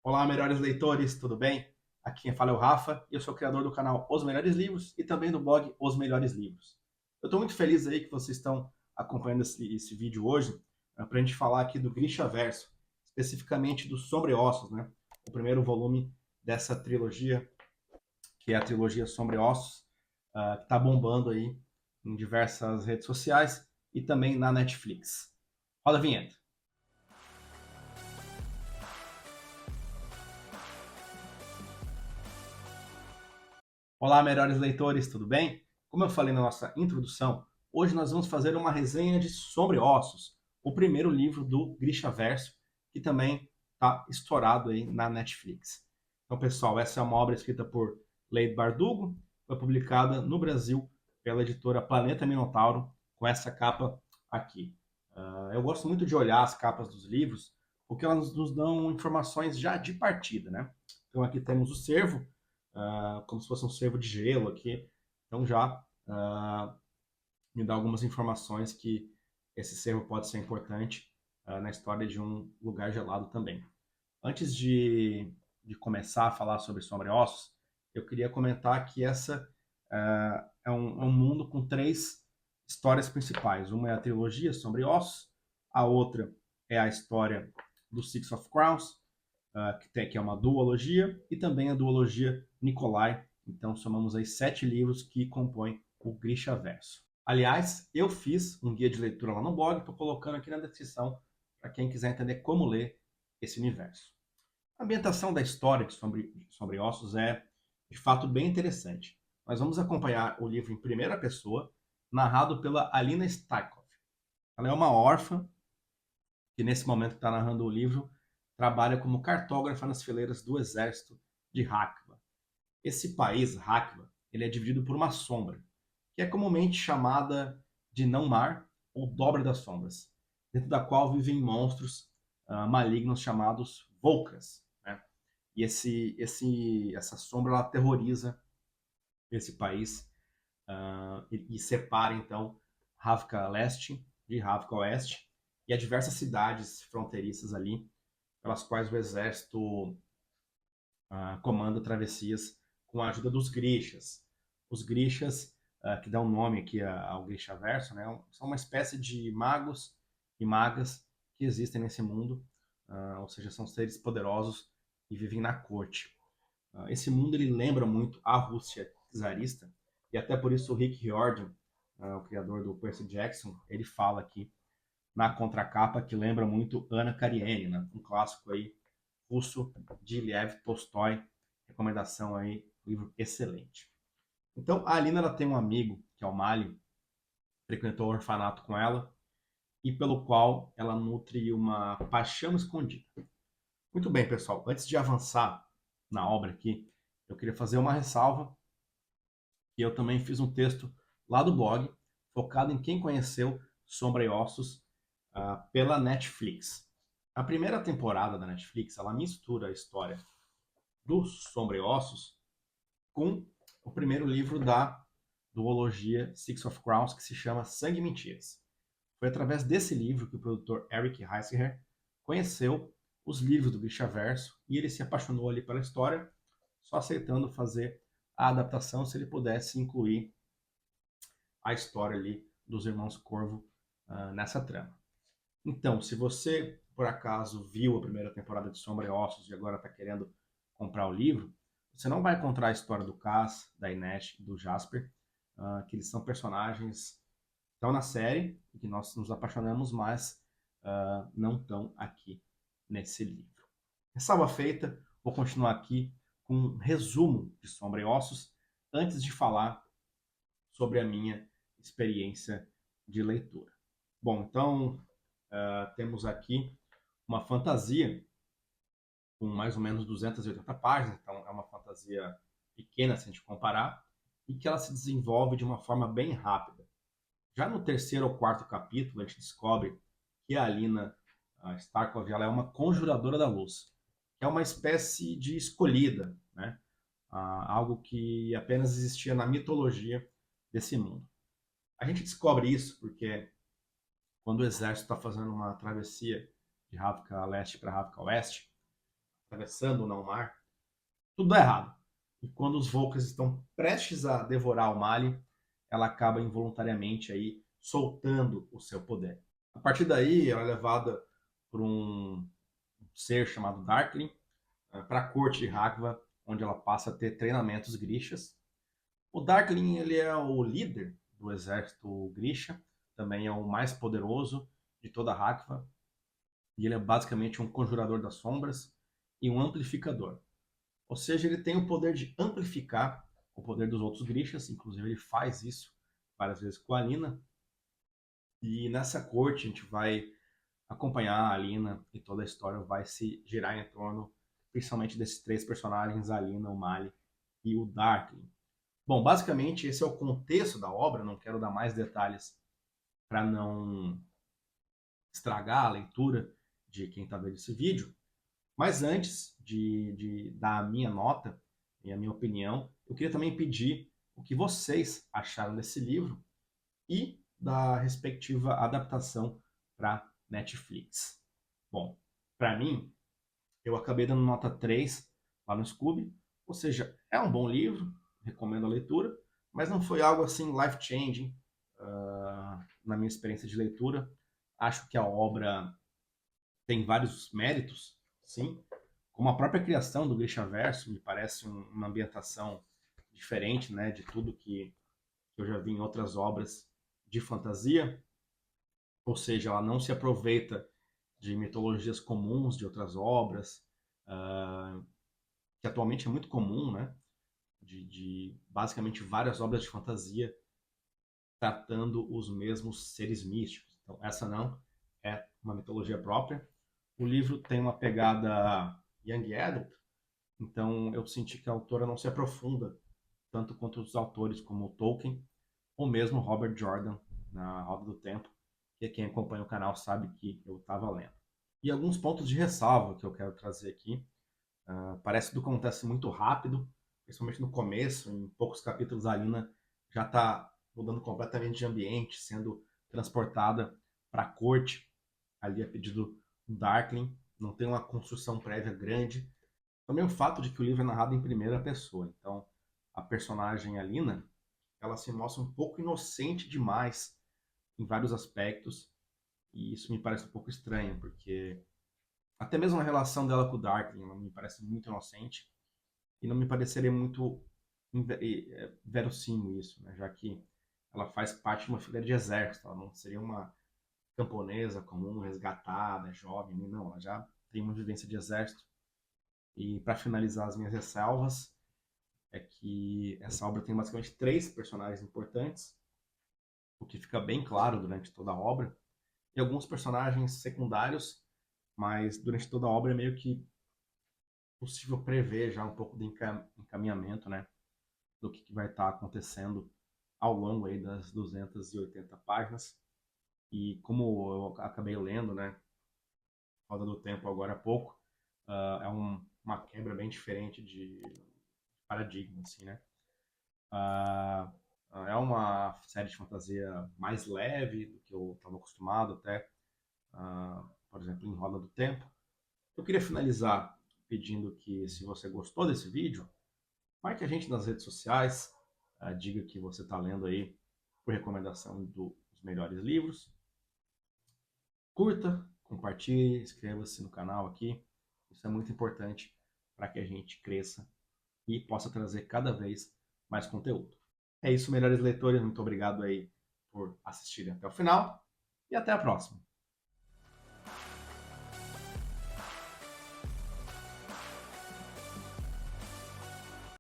Olá, melhores leitores, tudo bem? Aqui quem fala é o Rafa e eu sou o criador do canal Os Melhores Livros e também do blog Os Melhores Livros. Eu estou muito feliz aí que vocês estão acompanhando esse vídeo hoje para a gente falar aqui do Grisha Verso, especificamente do Sombreossos, né? O primeiro volume dessa trilogia, que é a trilogia Sombreossos, que está bombando aí em diversas redes sociais e também na Netflix. Roda a vinheta. Olá, melhores leitores, tudo bem? Como eu falei na nossa introdução, hoje nós vamos fazer uma resenha de Sombreossos, o primeiro livro do Grisha Verso, que também está estourado aí na Netflix. Então, pessoal, essa é uma obra escrita por Leide Bardugo, foi publicada no Brasil pela editora Planeta Minotauro, com essa capa aqui. Eu gosto muito de olhar as capas dos livros, porque elas nos dão informações já de partida, né? Então aqui temos o cervo, como se fosse um cervo de gelo aqui. Então já me dá algumas informações que esse cervo pode ser importante na história de um lugar gelado também. Antes de começar a falar sobre Sombreossos, eu queria comentar que essa é um mundo com três histórias principais. Uma é a trilogia Sombreossos, a outra é a história do Six of Crowns, que é uma duologia, e também a duologia Nicolai. Então somamos aí 7 livros que compõem o Grisha Verso. Aliás, eu fiz um guia de leitura lá no blog, estou colocando aqui na descrição para quem quiser entender como ler esse universo. A ambientação da história de Sombreossos é, de fato, bem interessante. Nós vamos acompanhar o livro em primeira pessoa, narrado pela Alina Starkov. Ela é uma órfã que, nesse momento que está narrando o livro, trabalha como cartógrafa nas fileiras do exército de Hakva. Esse país, Hakva, ele é dividido por uma sombra, que é comumente chamada de não-mar ou dobra das sombras, dentro da qual vivem monstros malignos chamados Volcras, né? E essa sombra ela aterroriza esse país e separa então Ravka Leste de Ravka Oeste e há diversas cidades fronteiriças ali pelas quais o exército comanda travessias com a ajuda dos Grishas. Os Grishas, que dão nome aqui ao Grishaverso, né, são uma espécie de magos e magas que existem nesse mundo, ou seja, são seres poderosos e vivem na corte. Esse mundo ele lembra muito a Rússia czarista, e até por isso o Rick Riordan, o criador do Percy Jackson, ele fala aqui na contracapa que lembra muito Ana Karenina, um clássico aí russo de Lev Tolstói. Recomendação aí, livro excelente. Então, a Alina ela tem um amigo, que é o Mali, frequentou o orfanato com ela, e pelo qual ela nutre uma paixão escondida. Muito bem, pessoal, antes de avançar na obra aqui, eu queria fazer uma ressalva, que eu também fiz um texto lá do blog, focado em quem conheceu Sombra e Ossos pela Netflix. A primeira temporada da Netflix, ela mistura a história do Sombra e Ossos com o primeiro livro da duologia Six of Crowns, que se chama Sangue e Mentiras. Foi através desse livro que o produtor Eric Heisserer conheceu os livros do Grishaverso e ele se apaixonou ali pela história, só aceitando fazer a adaptação se ele pudesse incluir a história ali dos irmãos Corvo nessa trama. Então, se você por acaso viu a primeira temporada de Sombra e Ossos e agora está querendo comprar o livro, você não vai encontrar a história do Cass, da Inês e do Jasper, que eles são personagens que estão na série e que nós nos apaixonamos, mas não estão aqui nesse livro. Ressalva feita, vou continuar aqui com um resumo de Sombra e Ossos antes de falar sobre a minha experiência de leitura. Bom, então temos aqui uma fantasia com mais ou menos 280 páginas, então é uma fantasia pequena se a gente comparar, e que ela se desenvolve de uma forma bem rápida. Já no terceiro ou quarto capítulo, a gente descobre que a Alina Starkov ela é uma conjuradora da luz, que é uma espécie de escolhida, né? Algo que apenas existia na mitologia desse mundo. A gente descobre isso porque quando o exército está fazendo uma travessia de Ravka Leste para Ravka Oeste, atravessando o não-mar, tudo dá errado. E quando os Volcas estão prestes a devorar o Mali, ela acaba involuntariamente aí soltando o seu poder. A partir daí, ela é levada por um ser chamado Darkling para a corte de Ragva, onde ela passa a ter treinamentos Grishas. O Darkling ele é o líder do exército Grisha, também é o mais poderoso de toda a Ragva, e ele é basicamente um conjurador das sombras e um amplificador. Ou seja, ele tem o poder de amplificar o poder dos outros Grishas, inclusive ele faz isso várias vezes com a Alina. E nessa corte a gente vai acompanhar a Alina e toda a história vai se girar em torno principalmente desses três personagens, a Alina, o Mali e o Darkling. Bom, basicamente esse é o contexto da obra, não quero dar mais detalhes para não estragar a leitura de quem está vendo esse vídeo, mas antes de dar a minha nota e a minha opinião, eu queria também pedir o que vocês acharam desse livro e da respectiva adaptação para Netflix. Bom, para mim, eu acabei dando nota 3 lá no Scooby, ou seja, é um bom livro, recomendo a leitura, mas não foi algo assim life-changing na minha experiência de leitura. Acho que a obra tem vários méritos, sim, como a própria criação do Grishaverso, me parece uma ambientação diferente, né, de tudo que eu já vi em outras obras de fantasia, ou seja, ela não se aproveita de mitologias comuns de outras obras, que atualmente é muito comum, né, de basicamente várias obras de fantasia tratando os mesmos seres místicos. Então, essa não é uma mitologia própria. O livro tem uma pegada young adult, então eu senti que a autora não se aprofunda tanto quanto os autores como Tolkien ou mesmo Robert Jordan na Roda do Tempo, que quem acompanha o canal sabe que eu estava lendo. E alguns pontos de ressalva que eu quero trazer aqui. Parece que tudo acontece muito rápido, principalmente no começo, em poucos capítulos a Alina já está mudando completamente de ambiente, sendo transportada para a corte, ali a pedido do Darkling, não tem uma construção prévia grande. Também o fato de que o livro é narrado em primeira pessoa, então a personagem Alina, ela se mostra um pouco inocente demais em vários aspectos, e isso me parece um pouco estranho, porque até mesmo a relação dela com o Darkling ela me parece muito inocente, e não me pareceria muito verossímil isso, né? Já que ela faz parte de uma fileira de exército, ela não seria uma camponesa comum, resgatada, jovem, não, ela já tem uma vivência de exército. E para finalizar as minhas ressalvas, é que essa obra tem basicamente três personagens importantes, o que fica bem claro durante toda a obra, e alguns personagens secundários, mas durante toda a obra é meio que possível prever já um pouco de encaminhamento, né, do que vai estar acontecendo ao longo aí das 280 páginas. E como eu acabei lendo, né, Roda do Tempo agora há pouco, é uma quebra bem diferente de paradigma, assim, né? Uh, é uma série de fantasia mais leve do que eu estava acostumado até, por exemplo, em Roda do Tempo. Eu queria finalizar pedindo que, se você gostou desse vídeo, marque a gente nas redes sociais, diga que você está lendo aí por recomendação dos melhores livros. Curta, compartilhe, inscreva-se no canal aqui. Isso é muito importante para que a gente cresça e possa trazer cada vez mais conteúdo. É isso, melhores leitores. Muito obrigado aí por assistirem até o final e até a próxima.